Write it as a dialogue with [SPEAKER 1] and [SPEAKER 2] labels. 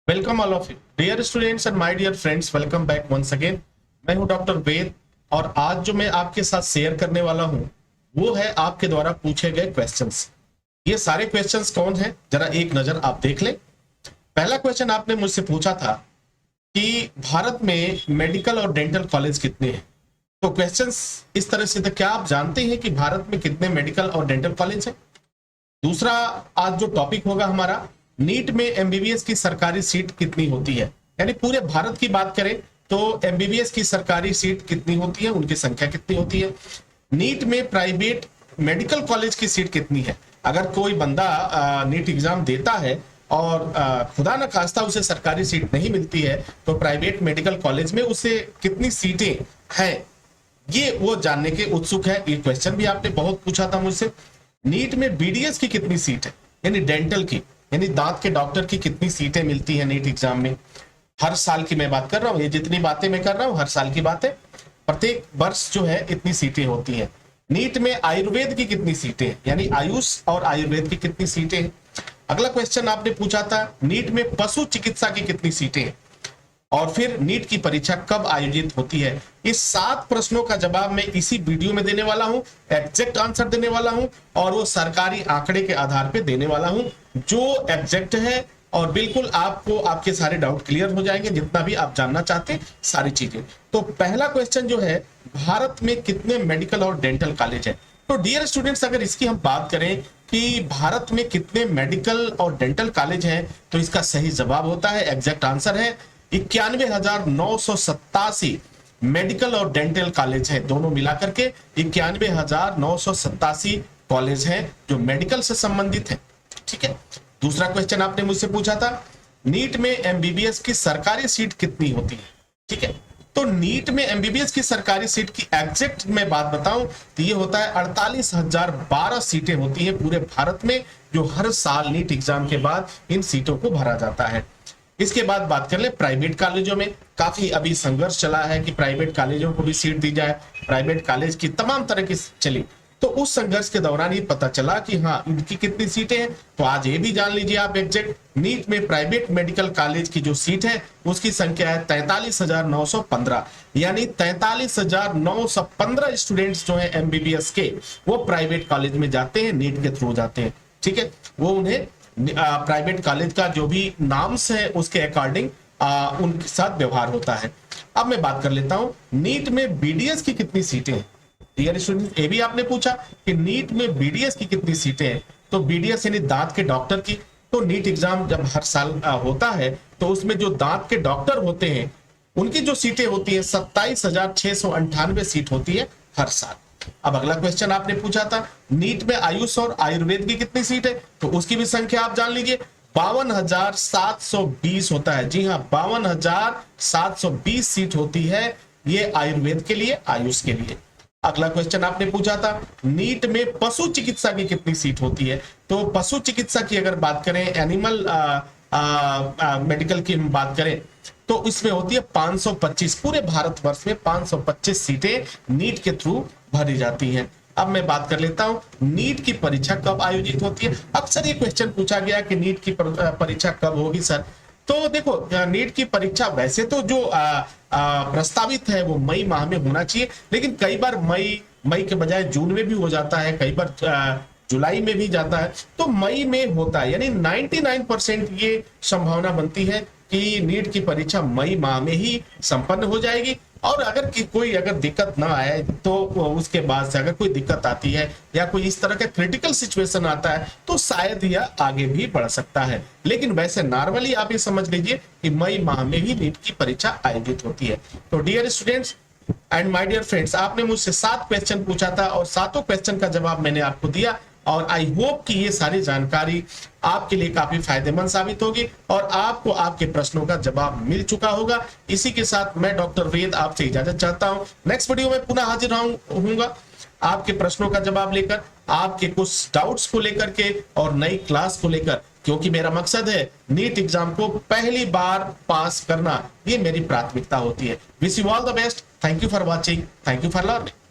[SPEAKER 1] Welcome all of you dear students and my dear friends, welcome back once again. मैं हूं doctor वेद और आज जो मैं आपके साथ शेयर करने वाला हूं वो है आपके द्वारा पूछे गए क्वेश्चंस। ये सारे क्वेश्चंस कौन है, जरा एक नजर आप देख लें। पहला क्वेश्चन आपने मुझसे पूछा था कि भारत में मेडिकल और डेंटल कॉलेज कितने हैं। तो क्वेश्चंस इस तरह से था, क्या आप जानते हैं कि भारत में कितने मेडिकल और डेंटल कॉलेज हैं। दूसरा, आज जो टॉपिक होगा हमारा, नीट में एमबीबीएस की सरकारी सीट कितनी होती है, यानी पूरे भारत की बात करें तो एमबीबीएस की सरकारी सीट कितनी होती है, उनकी संख्या कितनी होती है। नीट में प्राइवेट मेडिकल कॉलेज की सीट कितनी है। अगर कोई बंदा नीट एग्जाम देता है और खुदा न खास्ता उसे सरकारी सीट नहीं मिलती है तो प्राइवेट मेडिकल कॉलेज में उसे कितनी सीटें हैं, ये वो जानने के उत्सुक है। ये क्वेश्चन भी आपने बहुत पूछा था मुझसे। नीट में बीडीएस की कितनी सीट है, यानी डेंटल की, यानी दांत के डॉक्टर की कितनी सीटें मिलती हैं नीट एग्जाम में। हर साल की मैं बात कर रहा हूं, ये जितनी बातें मैं कर रहा हूं हर साल की बातें, प्रत्येक वर्ष जो है इतनी सीटें होती हैं। नीट में आयुर्वेद की कितनी सीटें हैं, यानी आयुष और आयुर्वेद की कितनी सीटें हैं। अगला क्वेश्चन आपने पूछा था नीट में पशु चिकित्सा की कितनी सीटें हैं और फिर नीट की परीक्षा कब आयोजित होती है। इस 7 प्रश्नों का जवाब मैं इसी वीडियो में देने वाला हूं, एग्जैक्ट आंसर देने वाला हूं और वो सरकारी आंकड़े के आधार पे देने वाला हूं जो एग्जैक्ट है और बिल्कुल आपको आपके सारे डाउट क्लियर हो जाएंगे, जितना भी आप जानना चाहते हैं सारी चीजें। तो पहला क्वेश्चन जो है, भारत में कितने मेडिकल और डेंटल कॉलेज है। तो डियर स्टूडेंट्स, अगर इसकी हम बात करें कि भारत में कितने मेडिकल और डेंटल कॉलेज हैं तो इसका सही जवाब होता है, एग्जैक्ट आंसर है 91,987 मेडिकल और डेंटल कॉलेज है। दोनों मिलाकर के 91,987 कॉलेज हैं जो मेडिकल से संबंधित है। ठीक है। दूसरा क्वेश्चन आपने मुझसे पूछा था नीट में एमबीबीएस की सरकारी सीट कितनी होती है। ठीक है, तो नीट में एमबीबीएस की सरकारी सीट की एग्जैक्ट मैं बात बताऊं तो ये होता है 48,012 सीटें होती हैं पूरे भारत में, जो हर साल नीट एग्जाम के बाद इन सीटों को भरा जाता है। इसके बाद बात कर ले प्राइवेट कॉलेजों में, काफी अभी संघर्ष चला है कि प्राइवेट कॉलेजों को भी सीट दी जाए, प्राइवेट कॉलेज की तमाम तरह की चली। तो उस संघर्ष के दौरान ही पता चला कि हाँ इनकी कितनी सीटें हैं। तो आज ये भी जान लीजिए आप एग्जैक्ट, नीट में प्राइवेट मेडिकल कॉलेज की जो सीट है उसकी संख्या है 43,915, यानी 43,915 स्टूडेंट्स जो है एमबीबीएस के वो प्राइवेट कॉलेज में जाते हैं, नीट के थ्रू जाते हैं। ठीक है, वो उन्हें प्राइवेट कॉलेज का जो भी नाम्स है उसके अकॉर्डिंग उनके साथ व्यवहार होता है। अब मैं बात कर लेता हूं नीट में बीडीएस की कितनी सीटें हैं। डियर स्टूडेंट्स, ये भी आपने पूछा कि नीट में बीडीएस की कितनी सीटें हैं। तो बीडीएस यानी दांत के डॉक्टर की, तो नीट एग्जाम जब हर साल होता है तो उसमें जो दांत के डॉक्टर होते हैं उनकी जो सीटें होती है 27,698 सीट होती है हर साल। अब अगला क्वेश्चन आपने पूछा था नीट में आयुष और आयुर्वेद की कितनी सीट है, तो उसकी भी संख्या आप जान लीजिए 52,720 होता है। जी हाँ, 52,720 सीट होती है ये आयुर्वेद के लिए, आयुष के लिए। अगला क्वेश्चन आपने पूछा था नीट में पशु चिकित्सा की कितनी सीट होती है। तो पशु चिकित्सा की अगर बात करें, एनिमल मेडिकल की बात करें तो इसमें होती है 525, पूरे भारतवर्ष में 525 सीटें नीट के थ्रू भरी जाती हैं। अब मैं बात कर लेता हूं नीट की परीक्षा कब आयोजित होती है। अक्सर ये क्वेश्चन पूछा गया कि नीट की परीक्षा कब होगी सर। तो देखो, नीट की परीक्षा वैसे तो जो प्रस्तावित है वो मई माह में होना चाहिए, लेकिन कई बार मई के बजाय जून में भी हो जाता है, कई बार जुलाई में भी जाता है। तो मई में होता है, यानी 99% ये संभावना बनती है कि नीट की परीक्षा मई माह में ही संपन्न हो जाएगी। और अगर कोई दिक्कत ना आए तो उसके बाद से अगर कोई दिक्कत आती है या कोई इस तरह का क्रिटिकल सिचुएशन आता है तो शायद यह आगे भी बढ़ सकता है, लेकिन वैसे नॉर्मली आप ये समझ लीजिए कि मई माह में ही नीट की परीक्षा आयोजित होती है। तो dear students and my dear friends, आपने मुझसे 7 क्वेश्चन पूछा था और 7 क्वेश्चन का जवाब मैंने आपको दिया और आई होप कि ये सारी जानकारी आपके लिए काफी फायदेमंद साबित होगी और आपको आपके प्रश्नों का जवाब मिल चुका होगा। इसी के साथ मैं डॉक्टर वेद आपसे इजाजत चाहता हूं। नेक्स्ट वीडियो में पुनः हाजिर होऊंगा आपके प्रश्नों का जवाब लेकर, आपके कुछ डाउट्स को लेकर के और नई क्लास को लेकर, क्योंकि मेरा मकसद है नीट एग्जाम को पहली बार पास करना, ये मेरी प्राथमिकता होती है। Wish you all the best. Thank you for watching, thank you for learning.